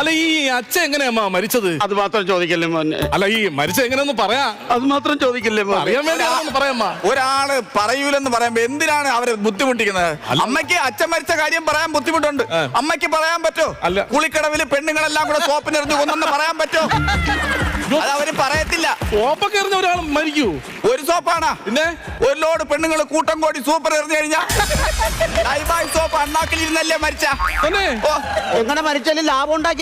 അല്ല ഈ അച്ഛൻ എങ്ങനെയമ്മ മരിച്ചത്? അത് മാത്രം ചോദിക്കല്ലേ മോനെ. അല്ല ഈ മരിച്ച എങ്ങനെയൊന്ന് പറയാ. അത് മാത്രം ചോദിക്കല്ലേ മോനെ. അറിയാൻ വേണ്ടി പറയാമ്മ. ഒരാള് പറയൂലെന്ന് പറയുമ്പോ എന്തിനാണ് അവരെ ബുദ്ധിമുട്ടിക്കുന്നത്? അമ്മയ്ക്ക് അച്ഛൻ മരിച്ച കാര്യം പറയാൻ ബുദ്ധിമുട്ടുണ്ട്. അമ്മയ്ക്ക് പറയാൻ പറ്റോ? അല്ല. കുളിക്കടവില് പെണ്ണുങ്ങളെല്ലാം കൂടെ സോപ്പിനെറിഞ്ഞു കൊന്നെന്ന് പറയാൻ പറ്റോ? അത് അവര് പറയത്തില്ല. സോപ്പൊക്കെ എറിഞ്ഞ ഒരാൾ മരിക്കൂ? ഒരു സോപ്പാണ് പിന്നെ ഒരു ലോഡ് പെണ്ണുങ്ങൾ കൂട്ടം കൂടി സൂപ്പർ എറിഞ്ഞു കഴിഞ്ഞാൽ സോപ്പ് അണ്ണാക്കിലിരുന്നല്ലേ മരിച്ച. തന്നെ എങ്ങനെ മരിച്ചാലും ലാഭം ഉണ്ടാക്കി